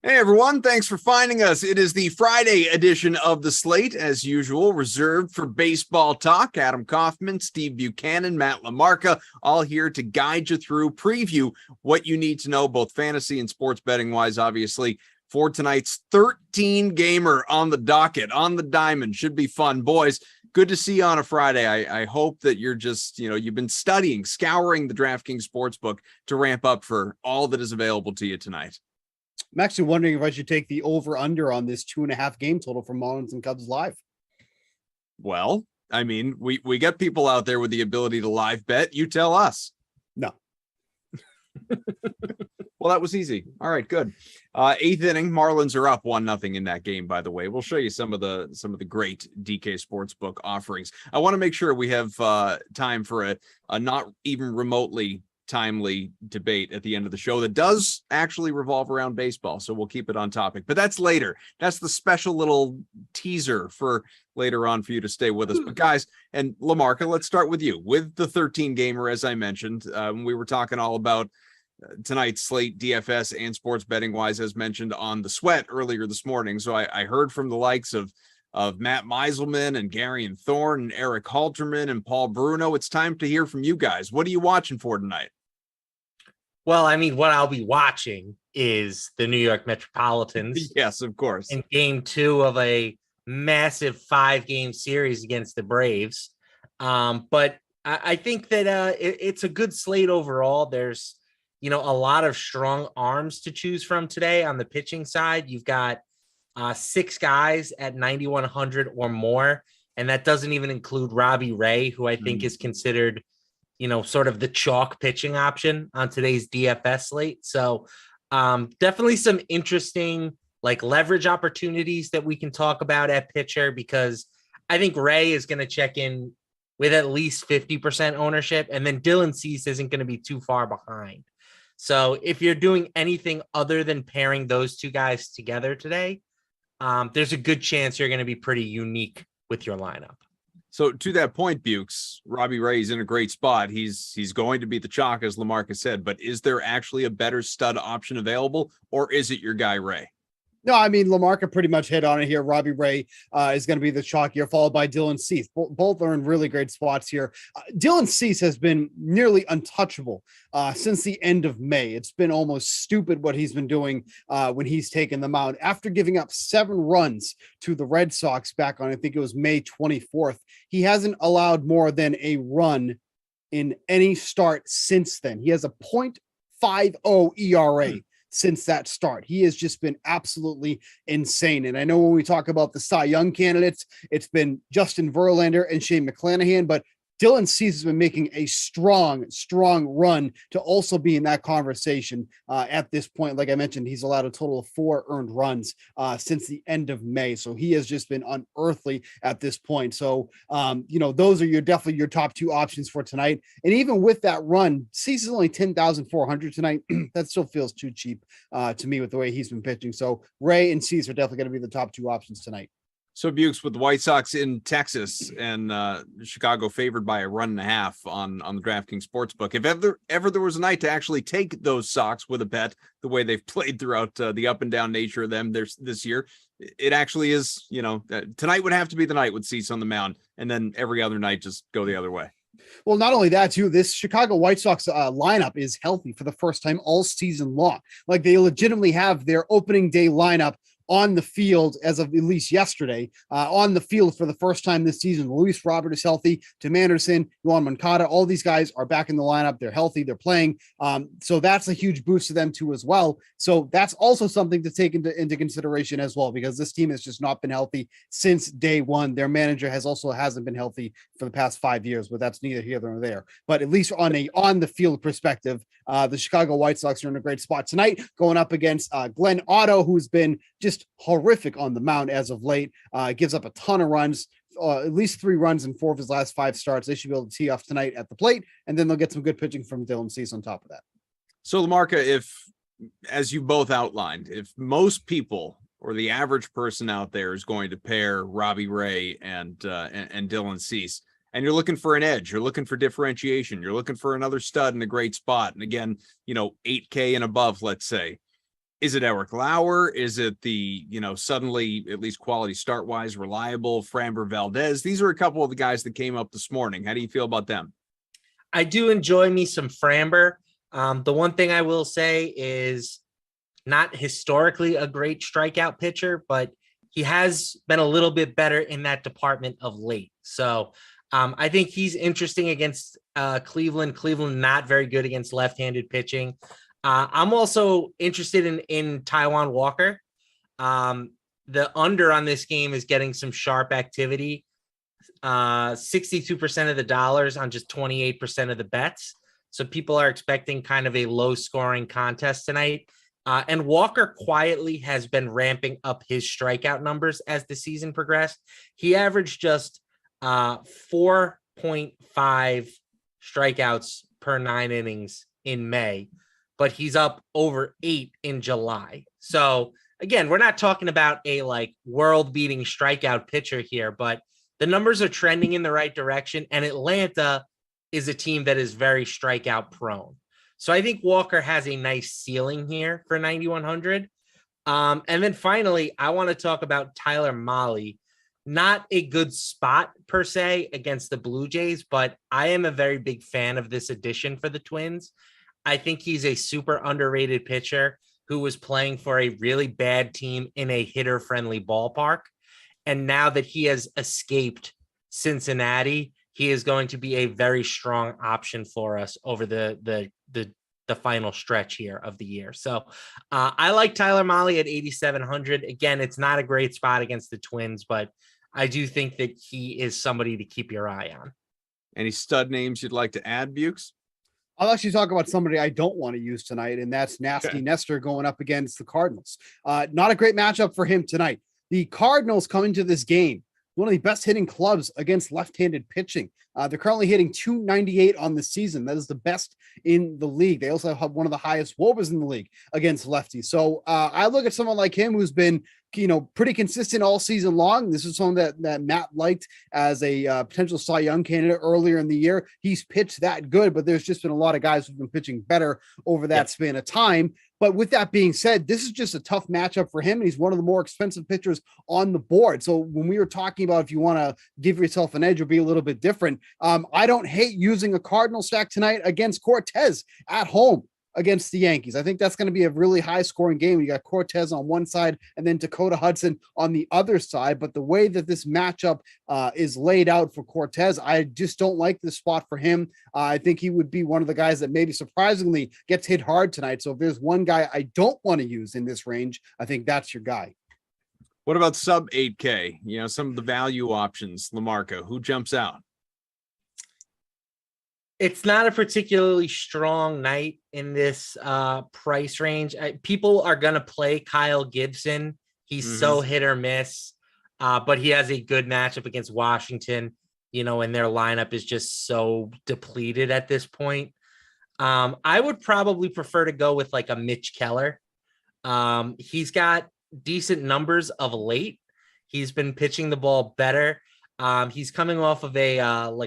Hey everyone, thanks for finding us. It is the Friday edition of the Slate, as usual, reserved for baseball talk. Adam Kaufman, Steve Buchanan, Matt LaMarca, all here to guide you through, preview what you need to know, both fantasy and sports betting wise, obviously, for tonight's 13-gamer on the docket, on the diamond. Should be fun. Boys, good to see you on a Friday. I hope that you're just, you've been studying, scouring the DraftKings Sportsbook to ramp up for all that is available to you tonight. I'm actually wondering if I should take the over-under on this 2.5 game total from Marlins and Cubs live. Well, I mean, we got people out there with the ability to live bet. You tell us. No. Well, that was easy. All right, good. Eighth inning, Marlins are up 1-0 in that game, by the way. We'll show you some of the great DK Sportsbook offerings. I want to make sure we have time for a not even remotely timely debate at the end of the show that does actually revolve around baseball, so we'll keep it on topic, but that's later. That's the special little teaser for later on for you to stay with us. But guys, and LaMarca, let's start with you with the 13-gamer. As I mentioned, we were talking all about tonight's slate, DFS and sports betting wise, as mentioned on the Sweat earlier this morning. So I heard from the likes of Matt Meiselman and Gary and Thorne and Eric Halterman and Paul Bruno. It's time to hear from you guys. What are you watching for tonight? Well, I mean, what I'll be watching is the New York Metropolitans. Yes, of course. In game 2 of a massive 5-game series against the Braves. But I think that it's a good slate overall. There's, a lot of strong arms to choose from today on the pitching side. You've got 6 guys at 9,100 or more. And that doesn't even include Robbie Ray, who I think is considered sort of the chalk pitching option on today's DFS slate. So definitely some interesting leverage opportunities that we can talk about at pitcher, because I think Ray is going to check in with at least 50% ownership, and then Dylan Cease isn't going to be too far behind. So if you're doing anything other than pairing those two guys together today, there's a good chance you're going to be pretty unique with your lineup. So to that point, Bukes, Robbie Ray's in a great spot. He's going to beat the chalk, as LaMarca said, but is there actually a better stud option available, or is it your guy Ray? No, I mean, LaMarca pretty much hit on it here. Robbie Ray is going to be the chalk here, followed by Dylan Cease. Both are in really great spots here. Dylan Cease has been nearly untouchable since the end of May. It's been almost stupid what he's been doing when he's taken the mound. After giving up 7 runs to the Red Sox back on, I think it was May 24th, he hasn't allowed more than a run in any start since then. He has a .50 ERA. Since that start. He has just been absolutely insane. And I know when we talk about the Cy Young candidates, it's been Justin Verlander and Shane McClanahan, but Dylan Cease has been making a strong run to also be in that conversation at this point. Like I mentioned, he's allowed a total of 4 earned runs since the end of May. So he has just been unearthly at this point. So, those are definitely your top 2 options for tonight. And even with that run, Cease is only 10,400 tonight. That still feels too cheap to me with the way he's been pitching. So Ray and Cease are definitely going to be the top 2 options tonight. So Bukes, with the White Sox in Texas and Chicago favored by 1.5 on the DraftKings Sportsbook, if ever there was a night to actually take those Sox with a bet, the way they've played throughout the up and down nature of them this year, it actually is, tonight would have to be the night with Cease on the mound, and then every other night just go the other way. Well, not only that, too, this Chicago White Sox lineup is healthy for the first time all season long. Like, they legitimately have their opening day lineup on the field as of at least yesterday, on the field for the first time this season. Luis Robert is healthy. Tim Anderson, Juan Moncada, all these guys are back in the lineup. They're healthy. They're playing. So that's a huge boost to them too as well. So that's also something to take into consideration as well, because this team has just not been healthy since day one. Their manager hasn't been healthy for the past 5 years, but that's neither here nor there. But at least on the field perspective, the Chicago White Sox are in a great spot tonight, going up against Glenn Otto, who's been just horrific on the mound as of late. Gives up a ton of runs, at least 3 runs in 4 of his last 5 starts. They should be able to tee off tonight at the plate, and then they'll get some good pitching from Dylan Cease on top of that. So, LaMarca, if, as you both outlined, if most people or the average person out there is going to pair Robbie Ray and Dylan Cease, and you're looking for an edge, you're looking for differentiation, you're looking for another stud in a great spot, and again, 8K and above, let's say, Is it Eric Lauer? Is it the, suddenly at least quality start wise, reliable Framber Valdez? These are a couple of the guys that came up this morning. How do you feel about them? I do enjoy me some Framber. The one thing I will say is not historically a great strikeout pitcher, but he has been a little bit better in that department of late. So I think he's interesting against Cleveland. Cleveland not very good against left-handed pitching. I'm also interested in Taijuan Walker. The under on this game is getting some sharp activity. 62% of the dollars on just 28% of the bets. So people are expecting kind of a low-scoring contest tonight. And Walker quietly has been ramping up his strikeout numbers as the season progressed. He averaged just 4.5 strikeouts per 9 innings in May, but he's up over 8 in July. So again, we're not talking about a world-beating strikeout pitcher here, but the numbers are trending in the right direction, and Atlanta is a team that is very strikeout prone. So I think Walker has a nice ceiling here for 9,100. And then finally, I want to talk about Tyler Mahle. Not a good spot per se against the Blue Jays, but I am a very big fan of this addition for the Twins. I think he's a super underrated pitcher who was playing for a really bad team in a hitter-friendly ballpark. And now that he has escaped Cincinnati, he is going to be a very strong option for us over the final stretch here of the year. So I like Tyler Mahle at 8,700. Again, it's not a great spot against the Twins, but I do think that he is somebody to keep your eye on. Any stud names you'd like to add, Bukes? I'll actually talk about somebody I don't want to use tonight, and that's Nasty Nestor going up against the Cardinals. Not a great matchup for him tonight. The Cardinals come into this game, one of the best hitting clubs against left-handed pitching. They're currently hitting 298 on the season. That is the best in the league. They also have one of the highest WOBAs in the league against lefties. So I look at someone like him who's been, pretty consistent all season long. This is someone that Matt liked as a potential Cy Young candidate earlier in the year. He's pitched that good, but there's just been a lot of guys who've been pitching better over that span of time. But with that being said, this is just a tough matchup for him. And he's one of the more expensive pitchers on the board. So when we were talking about if you want to give yourself an edge or be a little bit different, I don't hate using a Cardinal stack tonight against Cortez at home against the Yankees. I think that's going to be a really high scoring game. You got Cortez on one side and then Dakota Hudson on the other side. But the way that this matchup is laid out for Cortez, I just don't like this spot for him. I think he would be one of the guys that maybe surprisingly gets hit hard tonight. So if there's one guy I don't want to use in this range, I think that's your guy. What about sub 8K? Some of the value options, LaMarca, who jumps out? It's not a particularly strong night in this price range. People are going to play Kyle Gibson. He's so hit or miss, but he has a good matchup against Washington, and their lineup is just so depleted at this point. I would probably prefer to go with like a Mitch Keller. He's got decent numbers of late. He's been pitching the ball better. He's coming off of a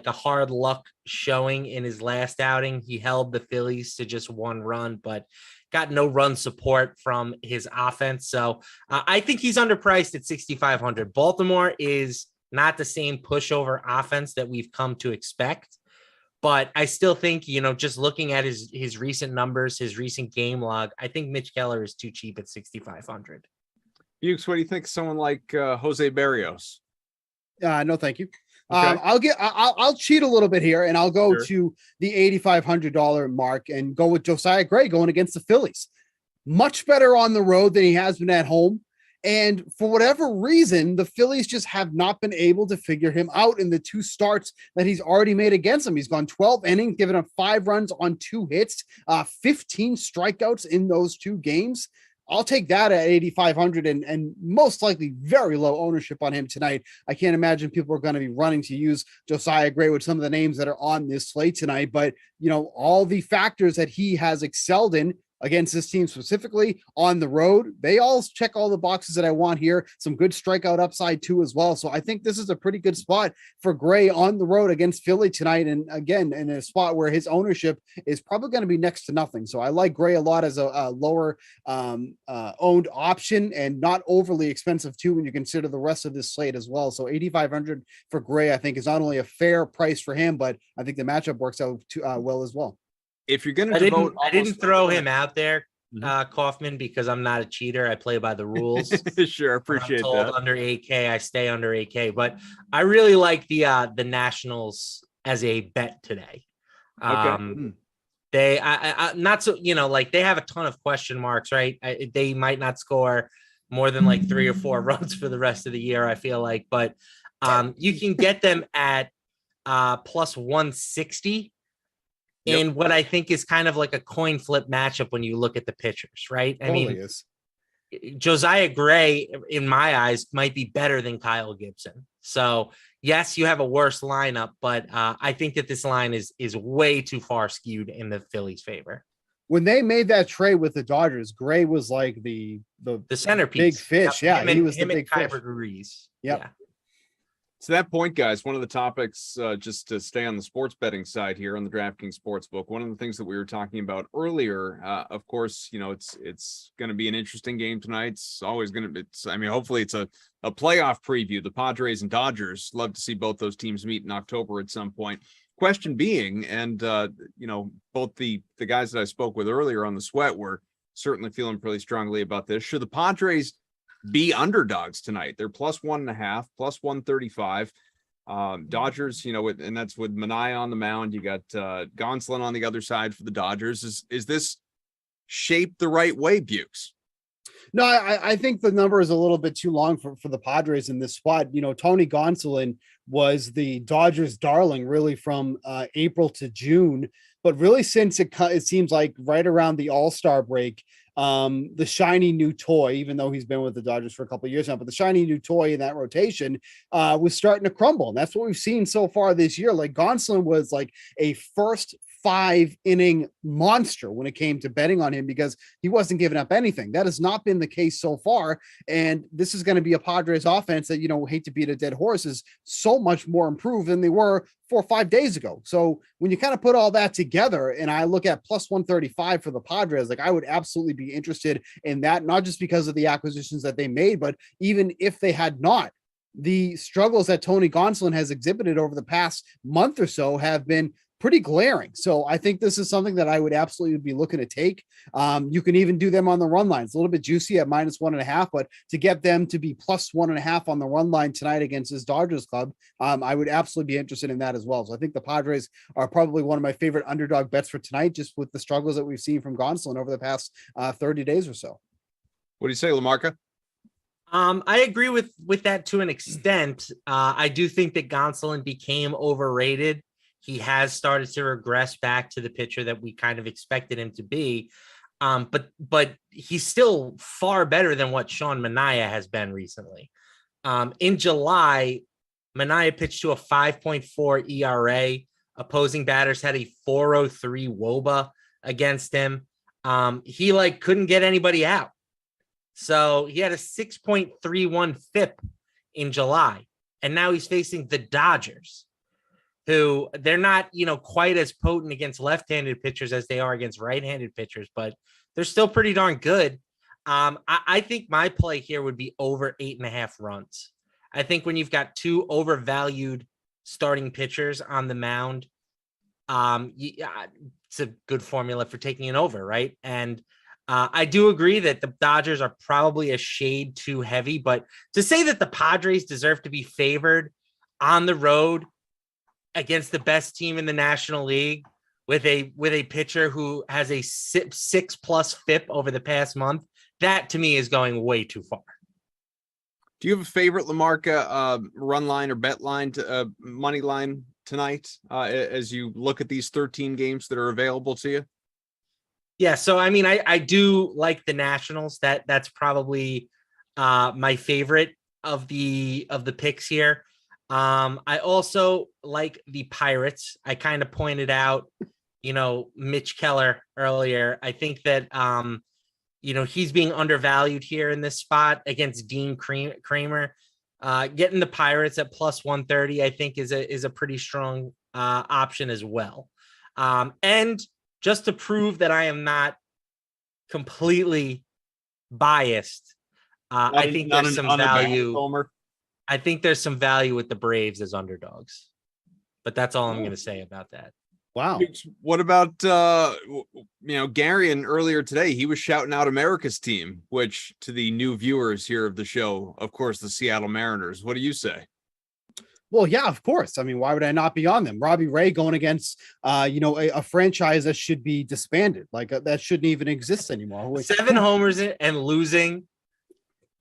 hard luck showing in his last outing. He held the Phillies to just 1 run, but got no run support from his offense. So I think he's underpriced at 6,500. Baltimore is not the same pushover offense that we've come to expect, but I still think, just looking at his recent numbers, his recent game log, I think Mitch Keller is too cheap at 6,500. Bukes, what do you think? Someone like Jose Barrios? No, thank you. Okay. I'll cheat a little bit here and I'll go to the $8,500 mark and go with Josiah Gray going against the Phillies. Much better on the road than he has been at home. And for whatever reason, the Phillies just have not been able to figure him out in the 2 starts that he's already made against them. He's gone 12 innings, given up 5 runs on 2 hits, 15 strikeouts in those 2 games. I'll take that at 8,500 and most likely very low ownership on him tonight. I can't imagine people are going to be running to use Josiah Gray with some of the names that are on this slate tonight, but all the factors that he has excelled in, against this team specifically on the road. They all check all the boxes that I want here. Some good strikeout upside too as well. So I think this is a pretty good spot for Gray on the road against Philly tonight. And again, in a spot where his ownership is probably going to be next to nothing. So I like Gray a lot as a lower owned option and not overly expensive too when you consider the rest of this slate as well. So 8,500 for Gray, I think, is not only a fair price for him, but I think the matchup works out too, well as well. If you're going to devote, I didn't throw him out there, Kaufman, because I'm not a cheater. I play by the rules. Sure, appreciate that. Under 8K, I stay under 8K, but I really like the Nationals as a bet today. They, not so, like they have a ton of question marks, right? They might not score more than like 3 or 4 runs for the rest of the year, I feel like, but you can get them at plus 160 in what I think is kind of like a coin flip matchup when you look at the pitchers, right? I mean, Josiah Gray, in my eyes, might be better than Kyle Gibson. So yes, you have a worse lineup, but I think that this line is way too far skewed in the Phillies' favor. When they made that trade with the Dodgers, Gray was like the centerpiece, big fish. Yep. Yeah, he was the big fish. Yep. Yeah. To that point, guys, one of the topics, just to stay on the sports betting side here on the DraftKings Sportsbook, one of the things that we were talking about earlier, of course, it's going to be an interesting game tonight. It's always going to be, hopefully it's a playoff preview. The Padres and Dodgers, love to see both those teams meet in October at some point. Question being, and, both the guys that I spoke with earlier on the Sweat were certainly feeling pretty strongly about this. Should the Padres be underdogs tonight? They're plus 1.5, plus 135. Dodgers, and that's with Manaea on the mound. You got Gonsolin on the other side for the Dodgers. Is this shaped the right way, Bukes? No, I think the number is a little bit too long for the Padres in this spot. Tony Gonsolin was the Dodgers' darling really from April to June, but really since it seems like right around the All-Star break, the shiny new toy, even though he's been with the Dodgers for a couple of years now, but the shiny new toy in that rotation was starting to crumble. And that's what we've seen so far this year. Like Gonsolin was like a first 5-inning monster when it came to betting on him because he wasn't giving up anything. That has not been the case so far. And this is going to be a Padres offense that, hate to beat a dead horse, is so much more improved than they were 4 or 5 days ago. So when you kind of put all that together and I look at plus 135 for the Padres, like I would absolutely be interested in that, not just because of the acquisitions that they made, but even if they had not. The struggles that Tony Gonsolin has exhibited over the past month or so have been pretty glaring. So I think this is something that I would absolutely be looking to take. You can even do them on the run line. It's a little bit juicy at minus 1.5, but to get them to be plus 1.5 on the run line tonight against this Dodgers club, I would absolutely be interested in that as well. So I think the Padres are probably one of my favorite underdog bets for tonight, just with the struggles that we've seen from Gonsolin over the past 30 days or so. What do you say, LaMarca? I agree with that to an extent. I do think that Gonsolin became overrated. He has started to regress back to the pitcher that we kind of expected him to be. But he's still far better than what Sean Manaea has been recently. In July, Manaea pitched to a 5.4 ERA. Opposing batters had a 4.03 WOBA against him. He couldn't get anybody out. So he had a 6.31 FIP in July. And now he's facing the Dodgers, who they're not, quite as potent against left-handed pitchers as they are against right-handed pitchers, but they're still pretty darn good. I think my play here would be over 8.5 runs. I think when you've got 2 overvalued starting pitchers on the mound, it's a good formula for taking an over, right? And I do agree that the Dodgers are probably a shade too heavy, but to say that the Padres deserve to be favored on the road against the best team in the National League with a pitcher who has a 6+ FIP over the past month, that to me is going way too far. Do you have a favorite, LaMarca, run line or bet line to money line tonight as you look at these 13 games that are available to you? Yeah, so I do like the Nationals. That's probably my favorite of the picks here. I also like the Pirates. I kind of pointed out Mitch Keller earlier. I think that, he's being undervalued here in this spot against Dean Kramer. Getting the Pirates at plus 130, I think is a pretty strong option as well. And just to prove that I am not completely biased, I think there's some value. I think there's some value with the Braves as underdogs, but that's all I'm going to say about that. Wow. What about, Gary? And earlier today, he was shouting out America's team, which to the new viewers here of the show, of course, the Seattle Mariners. What do you say? Well, yeah, of course. I mean, why would I not be on them? Robbie Ray going against, a franchise that should be disbanded. Like that shouldn't even exist anymore. 7 homers and losing.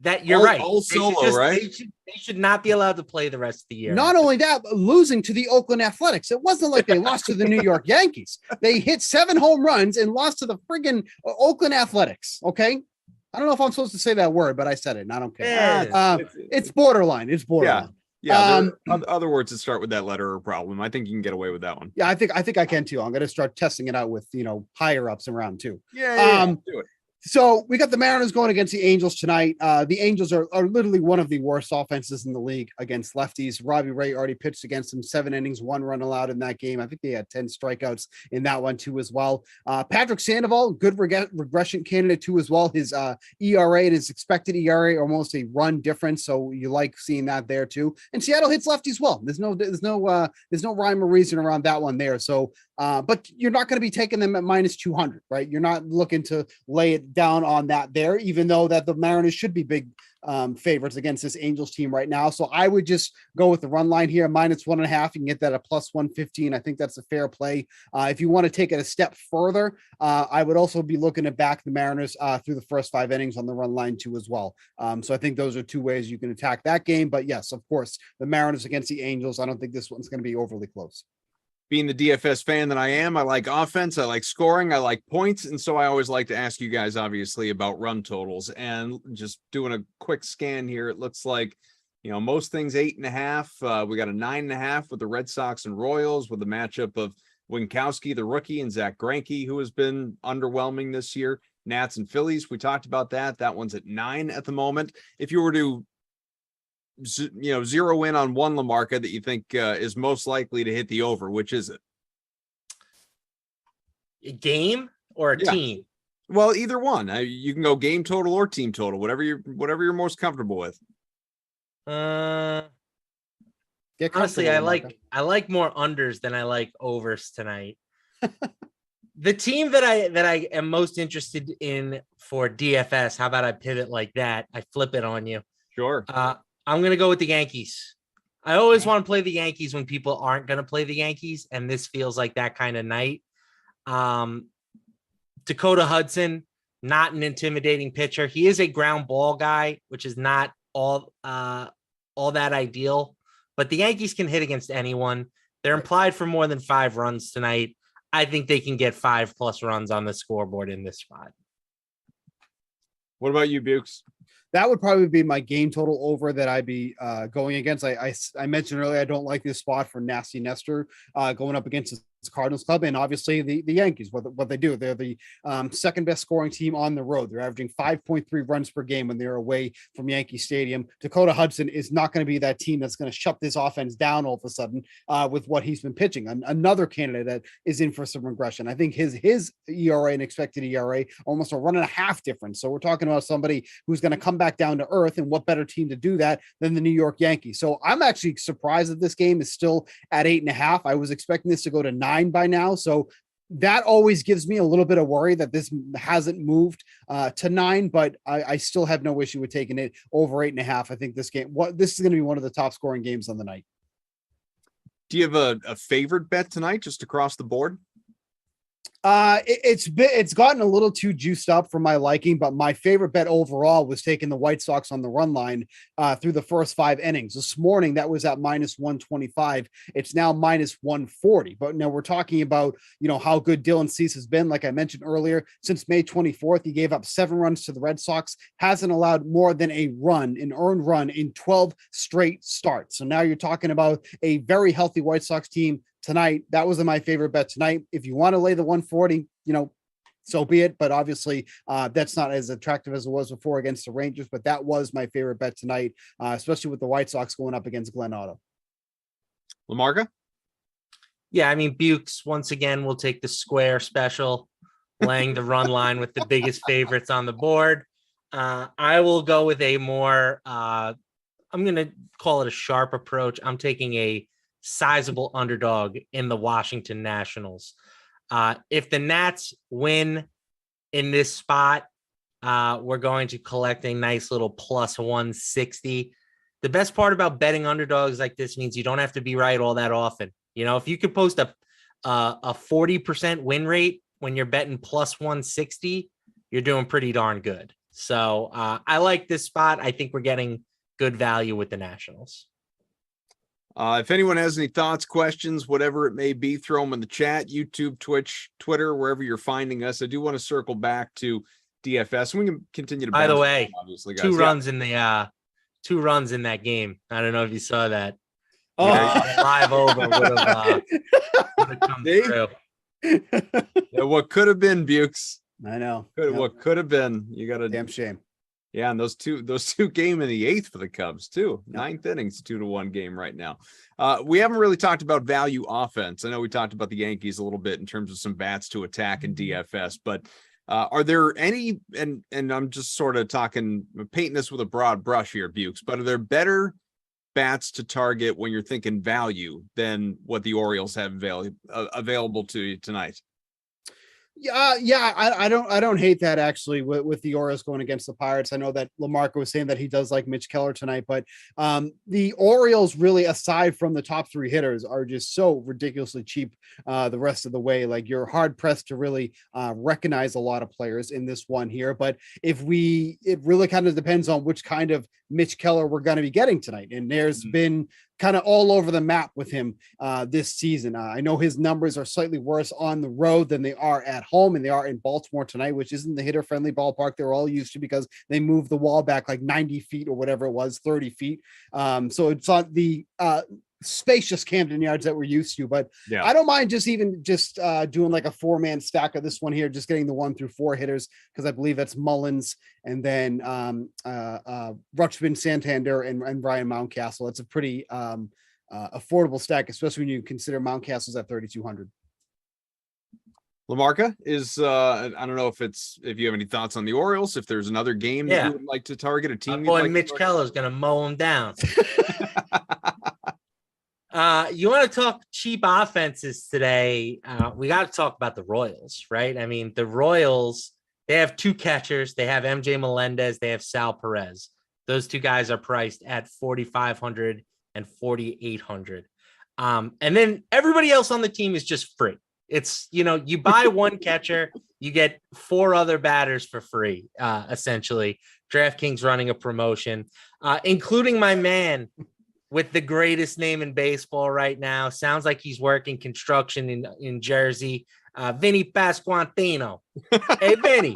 That you're right. All solo, right? They should not be allowed to play the rest of the year. Not only that, but losing to the Oakland Athletics. It wasn't like they lost to the New York Yankees. They hit 7 home runs and lost to the friggin' Oakland Athletics. Okay. I don't know if I'm supposed to say that word, but I said it and I don't care. Yeah. It's borderline. It's borderline. Yeah. Other words that start with that letter are a problem. I think you can get away with that one. Yeah, I think I can too. I'm going to start testing it out with, higher ups in round 2. Yeah. Do it. So we got the Mariners going against the Angels tonight. The Angels are literally one of the worst offenses in the league against lefties. Robbie Ray already pitched against them, 7 innings, 1 run allowed in that game. I think they had 10 strikeouts in that one too as well. Patrick Sandoval, good regression candidate too as well. His ERA and his expected ERA are almost a run difference, so you like seeing that there too. And Seattle hits lefties well. There's no rhyme or reason around that one there. So, but you're not going to be taking them at minus 200, right? You're not looking to lay it down on that there, even though that the Mariners should be big favorites against this Angels team right now. So I would just go with the run line here, minus 1.5. You can get that at plus 115. I think that's a fair play. If you want to take it a step further, I would also be looking to back the Mariners through the first 5 innings on the run line too as well. So I think those are 2 ways you can attack that game. But yes, of course, the Mariners against the Angels, I don't think this one's going to be overly close. Being the DFS fan that I am, I like offense, I like scoring, I like points. And so I always like to ask you guys, obviously, about run totals. And just doing a quick scan here, it looks like, most things 8.5. We got a 9.5 with the Red Sox and Royals with the matchup of Winkowski, the rookie, and Zach Greinke, who has been underwhelming this year. Nats and Phillies, we talked about that. That one's at 9 at the moment. If you were to zero in on one LaMarca that you think is most likely to hit the over, which is it? A game or a team? Well, either one. You can go game total or team total, whatever you're most comfortable with. Honestly, I like more unders than I like overs tonight. The team that I am most interested in for DFS, how about I pivot like that? I flip it on you. Sure. I'm going to go with the Yankees. I always want to play the Yankees when people aren't going to play the Yankees, and this feels like that kind of night. Dakota Hudson, not an intimidating pitcher. He is a ground ball guy, which is not all that ideal, but the Yankees can hit against anyone. They're implied for more than 5 runs tonight. I think they can get 5+ runs on the scoreboard in this spot. What about you, Bukes? That would probably be my game total over that I'd be going against. I mentioned earlier I don't like this spot for Nasty Nestor going up against the Cardinals club, and obviously the Yankees. What they do, they're the second best scoring team on the road. They're averaging 5.3 runs per game when they're away from Yankee Stadium. Dakota Hudson is not going to be that team that's going to shut this offense down all of a sudden with what he's been pitching. Another candidate that is in for some regression. I think his ERA and expected ERA almost a 1.5 difference. So we're talking about somebody who's going to come back down to earth, and what better team to do that than the New York Yankees. So I'm actually surprised that this game is still at 8.5. I was expecting this to go to 9 by now. So that always gives me a little bit of worry that this hasn't moved to 9, but I still have no issue with taking it over 8.5. I think this is going to be one of the top scoring games on the night. Do you have a favorite bet tonight, just across the board? It's gotten a little too juiced up for my liking, but my favorite bet overall was taking the White Sox on the run line through the first 5 innings. This morning, that was at minus 125. It's now minus 140. But now we're talking about, how good Dylan Cease has been. Like I mentioned earlier, since May 24th, he gave up 7 runs to the Red Sox, hasn't allowed more than an earned run in 12 straight starts. So now you're talking about a very healthy White Sox team tonight. That was my favorite bet tonight. If you want to lay the 140, so be it. But obviously, that's not as attractive as it was before against the Rangers. But that was my favorite bet tonight, especially with the White Sox going up against Glen Auto. LaMarca? Yeah, I mean, Bukes, once again, will take the square special, laying the run line with the biggest favorites on the board. I will go with a more, I'm going to call it a sharp approach. I'm taking a sizable underdog in the Washington Nationals. If the Nats win in this spot, we're going to collect a nice little plus 160. The best part about betting underdogs like this means you don't have to be right all that often. If you could post a 40% win rate when you're betting plus 160, you're doing pretty darn good. So I like this spot. I think we're getting good value with the Nationals. If anyone has any thoughts, questions, whatever it may be, throw them in the chat, YouTube, Twitch, Twitter, wherever you're finding us. I do want to circle back to DFS. We can continue to. By the way, obviously, guys. 2 runs in the 2 runs in that game. I don't know if you saw that. Oh, live over would have come through. Yeah, what could have been, Bukes? I know. What could have been? You got a damn shame. Yeah, and those two game in the 8th for the Cubs too. Yep. 9th innings, 2-1 game right now. We haven't really talked about value offense. I know we talked about the Yankees a little bit in terms of some bats to attack in DFS, but are there any? And I'm just sort of painting this with a broad brush here, Bukes. But are there better bats to target when you're thinking value than what the Orioles have available to you tonight? Yeah, I don't hate that actually with the Orioles going against the Pirates. I know that LaMarca was saying that he does like Mitch Keller tonight, but the Orioles really, aside from the top 3 hitters, are just so ridiculously cheap the rest of the way. Like, you're hard pressed to really recognize a lot of players in this one here. But it really kind of depends on which kind of Mitch Keller we're going to be getting tonight. And there's been kind of all over the map with him this season. I know his numbers are slightly worse on the road than they are at home, and they are in Baltimore tonight, which isn't the hitter-friendly ballpark they're all used to because they moved the wall back like 90 feet or whatever it was, 30 feet. So it's not the spacious Camden Yards that we're used to, but yeah. I don't mind just doing like a 4-man stack of this one here, just getting the 1 through 4 hitters, because I believe that's Mullins and then Rutschman, Santander, and Ryan Mountcastle. That's a pretty affordable stack, especially when you consider Mountcastle's at 3,200. LaMarca is I don't know if you have any thoughts on the Orioles, if there's another game that you would like to target, a team. Boy, Mitch Keller is going to mow him down. You want to talk cheap offenses today? We got to talk about the Royals, right? I mean, the Royals, they have 2 catchers. They have MJ Melendez. They have Sal Perez. Those 2 guys are priced at 4,500 and 4,800. And then everybody else on the team is just free. It's, you buy 1 catcher, you get 4 other batters for free, essentially. DraftKings running a promotion, including my man with the greatest name in baseball right now. Sounds like he's working construction in Jersey. Vinny Pasquantino. Hey, Vinny.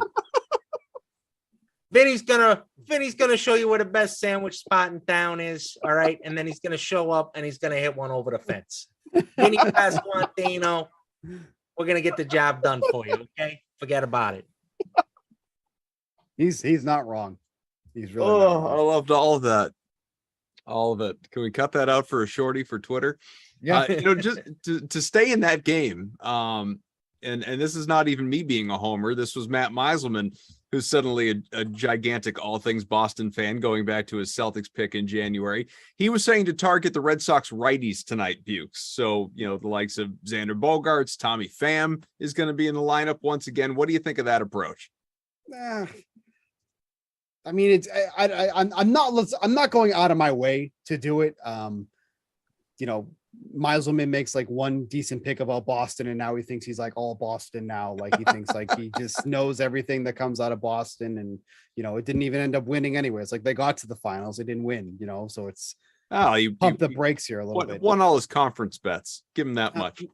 Vinny's gonna show you where the best sandwich spot in town is. All right. And then he's gonna show up and he's gonna hit one over the fence. Vinny Pasquantino. We're gonna get the job done for you. Okay. Forget about it. He's not wrong. He's really I loved all of that. All of it. Can we cut that out for a shorty for Twitter? Yeah. Just to stay in that game. And this is not even me being a homer. This was Matt Meiselman, who's suddenly a gigantic all things Boston fan, going back to his Celtics pick in January. He was saying to target the Red Sox righties tonight, Bukes. So, the likes of Xander Bogaerts, Tommy Pham is going to be in the lineup once again. What do you think of that approach? I mean, I'm not going out of my way to do it. Meiselman makes like 1 decent pick about Boston, and now he thinks he's like all Boston now. Like, he thinks like he just knows everything that comes out of Boston, and it didn't even end up winning anyway. It's like they got to the finals, they didn't win. So it's you pump the brakes here a little bit. Won all his conference bets. Give him that much.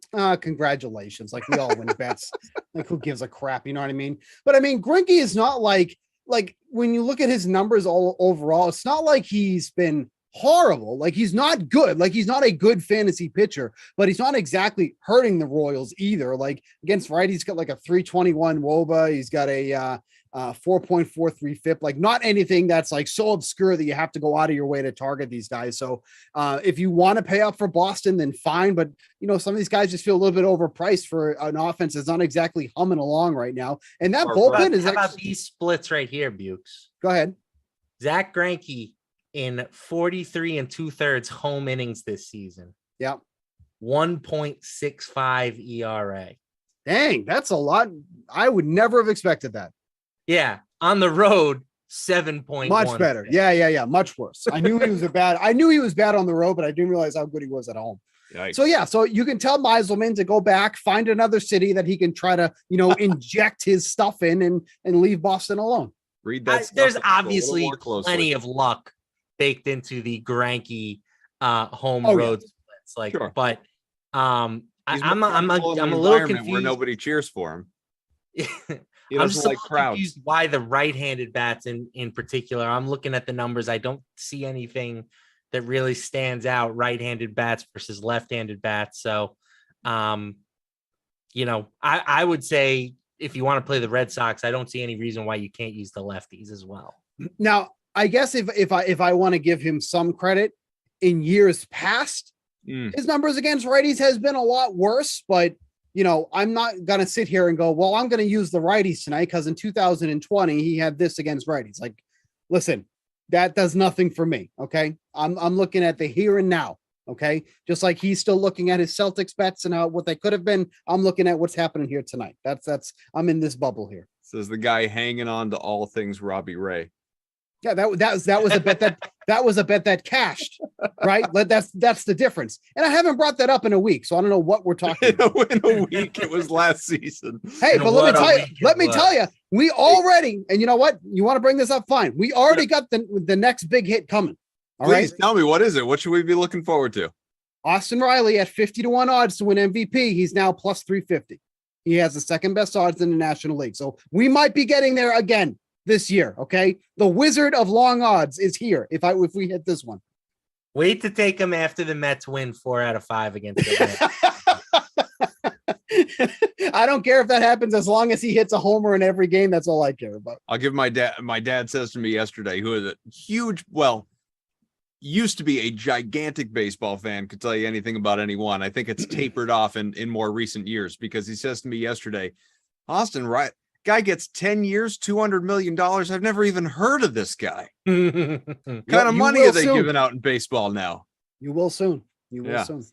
Congratulations! Like, we all win bets. Like, who gives a crap? You know what I mean? But I mean, Greinke is not like when you look at his numbers all overall, it's not like he's been horrible. Like, he's not good. Like, he's not a good fantasy pitcher, but he's not exactly hurting the Royals either. Like, against righties, he's got like a 321 WOBA. He's got a 4.43 FIP, like not anything that's like so obscure that you have to go out of your way to target these guys. So if you want to pay up for Boston, then fine. But, some of these guys just feel a little bit overpriced for an offense that's not exactly humming along right now. And that bullpen is how about these splits right here, Bukes? Go ahead. Zach Greinke in 43 2/3 home innings this season. Yeah. 1.65 ERA. Dang, that's a lot. I would never have expected that. Yeah, on the road, 7.1. Much better. Yeah. Much worse. I knew he was bad on the road, but I didn't realize how good he was at home. Yikes. So you can tell Meiselman to go back, find another city that he can try to, inject his stuff in and leave Boston alone. Read that. There's obviously plenty of luck baked into the Granky road splits. Sure. But I'm a little confused where nobody cheers for him. I'm just like confused why the right-handed bats in particular. I'm looking at the numbers. I don't see anything that really stands out, right-handed bats versus left-handed bats. So, I would say if you want to play the Red Sox, I don't see any reason why you can't use the lefties as well. Now, I guess if I want to give him some credit, in years past, his numbers against righties has been a lot worse, but I'm not going to sit here and go, well, I'm going to use the righties tonight because in 2020, he had this against righties. Like, listen, that does nothing for me. Okay. I'm looking at the here and now. Okay. Just like he's still looking at his Celtics bets and what they could have been. I'm looking at what's happening here tonight. I'm in this bubble here. Says the guy hanging on to all things Robbie Ray. Yeah, that was a bet that cashed, right? That's the difference. And I haven't brought that up in a week, so I don't know what we're talking about. In a week, it was last season. Hey, but let me tell you, we already, and you know what? You want to bring this up? Fine. We already got the next big hit coming. Please tell me, what is it? What should we be looking forward to? Austin Riley at 50-1 odds to win MVP. He's now plus 350. He has the second best odds in the National League. So we might be getting there again this year. Okay. The wizard of long odds is here. If we hit this one, wait to take him after the Mets win 4 out of 5 against the Mets. I don't care if that happens as long as he hits a homer in every game. That's all I care about. I'll give my dad says to me yesterday, who is a huge, used to be a gigantic baseball fan, could tell you anything about anyone. I think it's tapered off in more recent years, because he says to me yesterday, Austin, right? Guy gets 10 years, $200 million. I've never even heard of this guy. What kind of money are they giving out in baseball now? You will soon. You will soon.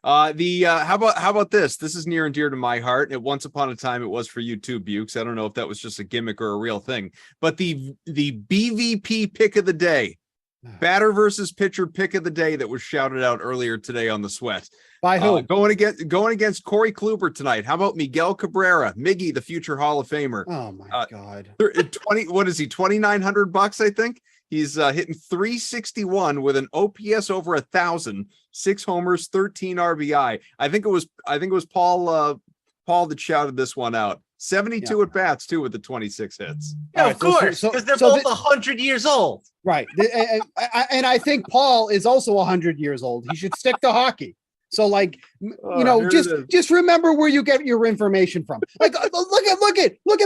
How about this? This is near and dear to my heart. Once upon a time, it was for you too, Bukes. I don't know if that was just a gimmick or a real thing, but the BVP pick of the day, batter versus pitcher pick of the day, that was shouted out earlier today on the Sweat. By who? Going against Corey Kluber tonight. How about Miguel Cabrera, Miggy, the future Hall of Famer? Oh my God! 20. What is he? $2,900, I think. He's hitting 361 with an OPS over 1,000, 6 homers, 13 RBI. I think it was Paul that shouted this one out. 72 at bats too with the 26 hits. Yeah, of course, because they're both 100 years old. Right, and I think Paul is also 100 years old. He should stick to hockey. So, just remember where you get your information from. Like, look at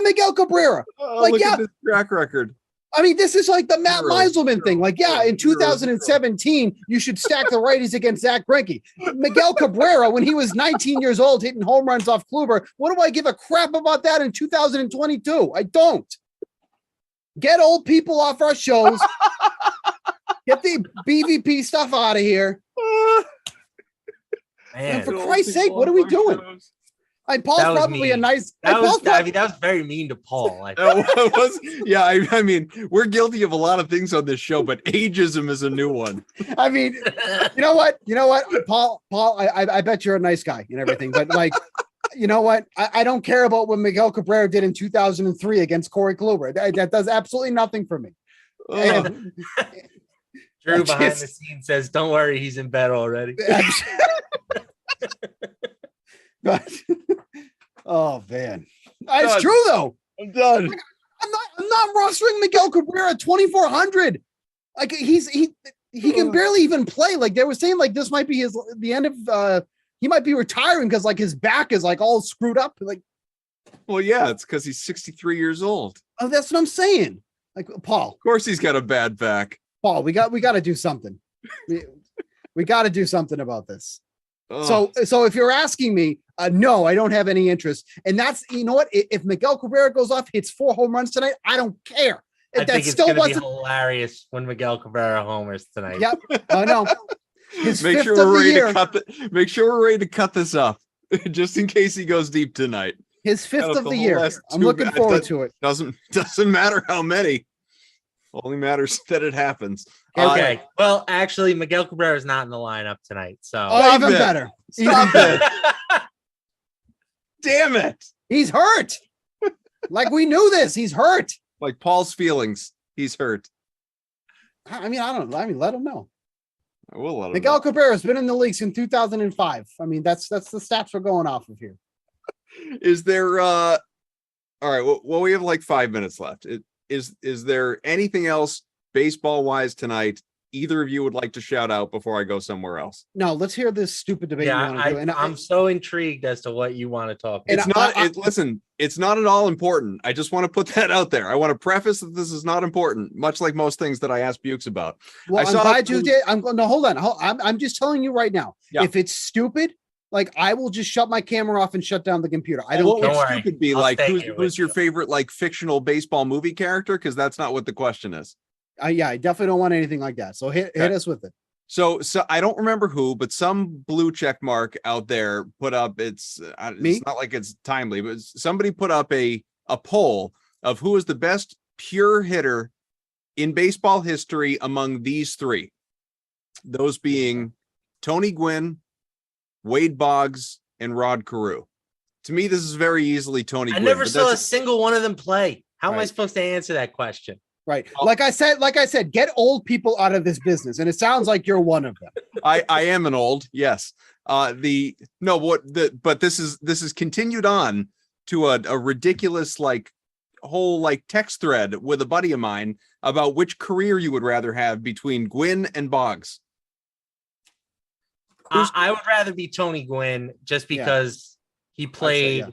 Miguel Cabrera. Look at this track record. I mean, this is like the Matt Meiselman thing. Like, in 2017, you should stack the righties against Zach Greinke. Miguel Cabrera, when he was 19 years old, hitting home runs off Kluber. What do I give a crap about that in 2022? I don't. Get old people off our shows. Get the BVP stuff out of here. Man, and for Christ's sake, what are we doing? Paul's probably mean. a nice. That was very mean to Paul. I mean, we're guilty of a lot of things on this show, but ageism is a new one. I mean, you know what, Paul, I bet you're a nice guy and everything, but you know what? I don't care about what Miguel Cabrera did in 2003 against Corey Kluber. That does absolutely nothing for me. Drew behind the scenes says, "Don't worry, he's in bed already." But, oh man, it's true though. I'm done. I'm not rostering Miguel Cabrera 2,400. Like he he can barely even play. Like they were saying, like this might be the end of he might be retiring because like his back is like all screwed up. Like, well, yeah, it's because he's 63 years old. oh, that's what I'm saying. Like Paul, Of course, he's got a bad back. Paul, we got to do something. We got to do something about this. Oh. So if you're asking me, no, I don't have any interest. And that's, you know what? If Miguel Cabrera goes off, hits 4 home runs tonight, I don't care. I think it's going to be hilarious when Miguel Cabrera homers tonight. Yep, I know. Make sure we're ready to cut this up, just in case he goes deep tonight. His 5th of the year. I'm looking forward to it. Doesn't matter how many. Only matters that it happens. Okay. Well, actually, Miguel Cabrera is not in the lineup tonight. So even better. Stop it. Damn it. He's hurt. Like we knew this. He's hurt. Like Paul's feelings. He's hurt. I mean, I don't know. I mean, let him know. I will let him Miguel know. Cabrera's been in the league since 2005. I mean, that's the stats we're going off of here. Is there all right, well, we have like 5 minutes left. Is there anything else baseball wise tonight either of you would like to shout out before I go somewhere else? No, let's hear this stupid debate. Yeah, I'm so intrigued as to what you want to talk about. Listen, it's not at all important. I just want to put that out there. I want to preface that this is not important, much like most things that I ask Bukes about. Well, I'm glad you did. Hold on. I'm just telling you right now. Yeah. If it's stupid, like I will just shut my camera off and shut down the computer. I don't care. What stupid be like? Who's your favorite like fictional baseball movie character? Because that's not what the question is. Yeah, I definitely don't want anything like that. So hit us with it. So I don't remember who, but some blue check mark out there put up. It's not like it's timely, but somebody put up a poll of who is the best pure hitter in baseball history among these three. Those being Tony Gwynn, Wade Boggs, and Rod Carew. To me, this is very easily Tony Gwynn. I never saw a single one of them play. How am I supposed to answer that question? Right. Like I said, get old people out of this business. And it sounds like you're one of them. I am an old, yes. But this is continued on to a ridiculous like whole like text thread with a buddy of mine about which career you would rather have between Gwynn and Boggs. I would rather be Tony Gwynn just because he played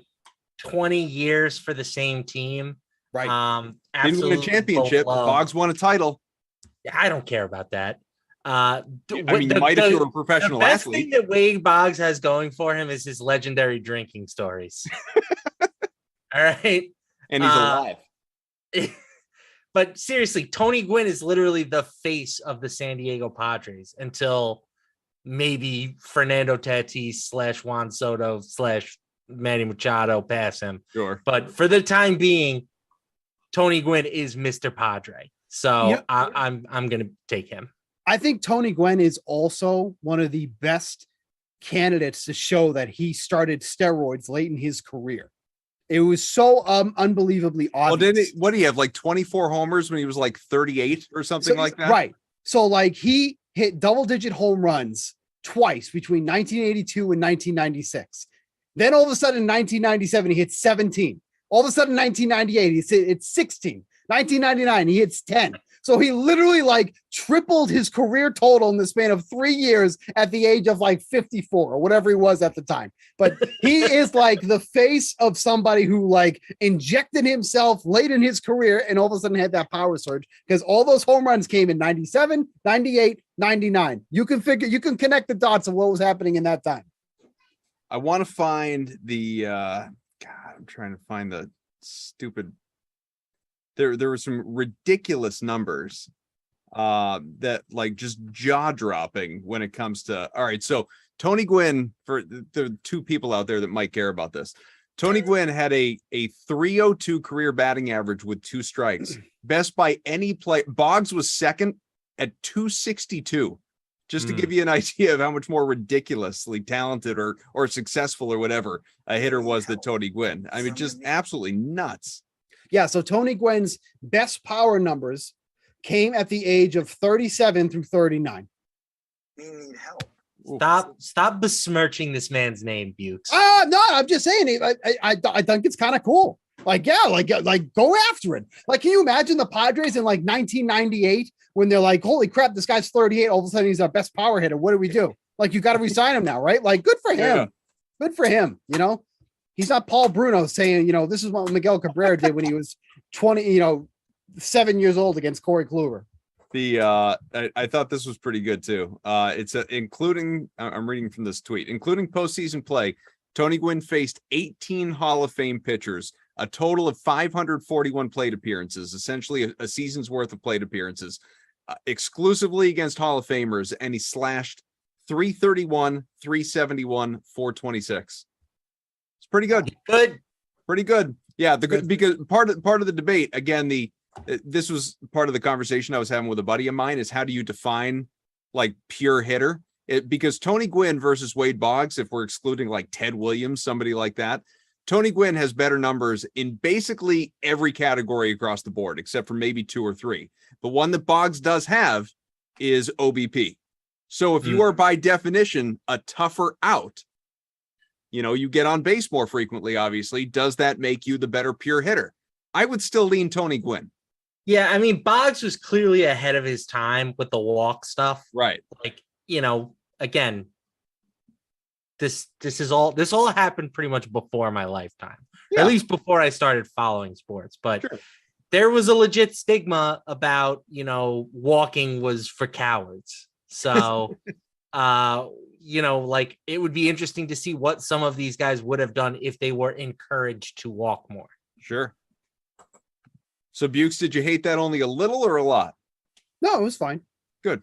20 years for the same team. Right. Didn't win a championship. Boggs won a title. I don't care about that. You might if you're a professional athlete. The best thing that Wade Boggs has going for him is his legendary drinking stories. All right. And he's alive. But seriously, Tony Gwynn is literally the face of the San Diego Padres until maybe Fernando Tatis / Juan Soto / Manny Machado pass him. Sure. But for the time being, Tony Gwynn is Mr. Padre. So I'm going to take him. I think Tony Gwynn is also one of the best candidates to show that he started steroids late in his career. It was so unbelievably obvious. Well, what do you have, like 24 homers when he was like 38 or something like that? Right. So like he hit double-digit home runs twice between 1982 and 1996. Then all of a sudden in 1997, he hit 17. All of a sudden, 1998, it's 16. 1999, he hits 10. So he literally like tripled his career total in the span of 3 years at the age of like 54 or whatever he was at the time. But he is like the face of somebody who like injected himself late in his career and all of a sudden had that power surge because all those home runs came in 97, 98, 99. You can connect the dots of what was happening in that time. I want to find the I'm trying to find the stupid. There were some ridiculous numbers that like just jaw dropping when it comes to. All right, so Tony Gwynn, for the two people out there that might care about this, Tony Gwynn had a 302 career batting average with 2 strikes, best by any play. Boggs was second at 262. Just to give you an idea of how much more ridiculously talented or successful or whatever a hitter was than Tony Gwynn. I mean, just absolutely nuts. Yeah, so Tony Gwynn's best power numbers came at the age of 37 through 39. We need help. Stop besmirching this man's name, Bukes. No, I'm just saying. I think it's kind of cool. Like, yeah, like go after it. Like, can you imagine the Padres in like 1998 when they're like, holy crap, this guy's 38. All of a sudden he's our best power hitter. What do we do? Like, you got to resign him now, right? Like, good for him. Yeah. Good for him. You know, he's not Paul Bruno saying, you know, this is what Miguel Cabrera did when he was 7 years old against Corey Kluber. I thought this was pretty good too. It's including, I'm reading from this tweet, including postseason play, Tony Gwynn faced 18 Hall of Fame pitchers, a total of 541 plate appearances, essentially a season's worth of plate appearances, exclusively against Hall of Famers, and he slashed 331, 371, 426. It's pretty good. Pretty good. Yeah, because part of the debate, again, this was part of the conversation I was having with a buddy of mine, is how do you define like pure hitter? Because Tony Gwynn versus Wade Boggs, if we're excluding like Ted Williams, somebody like that, Tony Gwynn has better numbers in basically every category across the board, except for maybe 2 or 3. The one that Boggs does have is OBP. So if you are by definition a tougher out, you get on base more frequently, obviously. Does that make you the better pure hitter? I would still lean Tony Gwynn. Yeah, I mean, Boggs was clearly ahead of his time with the walk stuff. Right. Like, again, this all happened pretty much before my lifetime. Yeah. At least before I started following sports. But sure, there was a legit stigma about, walking was for cowards. So like, it would be interesting to see what some of these guys would have done if they were encouraged to walk more. Sure. So Bukes, did you hate that only a little or a lot? No, it was fine. Good.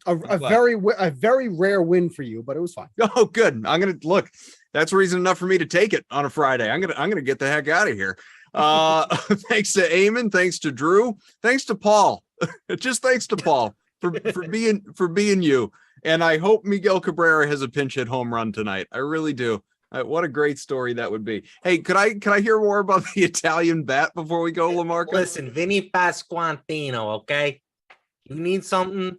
A very rare win for you, but it was fine. Oh, good. I'm gonna look. That's reason enough for me to take it on a Friday. I'm gonna get the heck out of here. Thanks to Eamon. Thanks to Drew. Thanks to Paul. Just thanks to Paul for being you. And I hope Miguel Cabrera has a pinch hit home run tonight. I really do. What a great story that would be. Hey, could I hear more about the Italian bat before we go, LaMarca? Listen, Vinny Pasquantino, okay? You need something,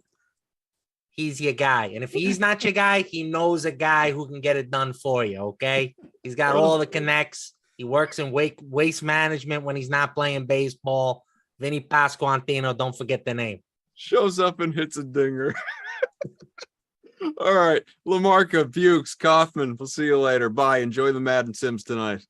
he's your guy. And if he's not your guy, he knows a guy who can get it done for you, okay? He's got all the connects. He works in waste management when he's not playing baseball. Vinny Pasquantino, don't forget the name. Shows up and hits a dinger. All right, LaMarca, Bukes, Kaufman, we'll see you later. Bye. Enjoy the Madden Sims tonight.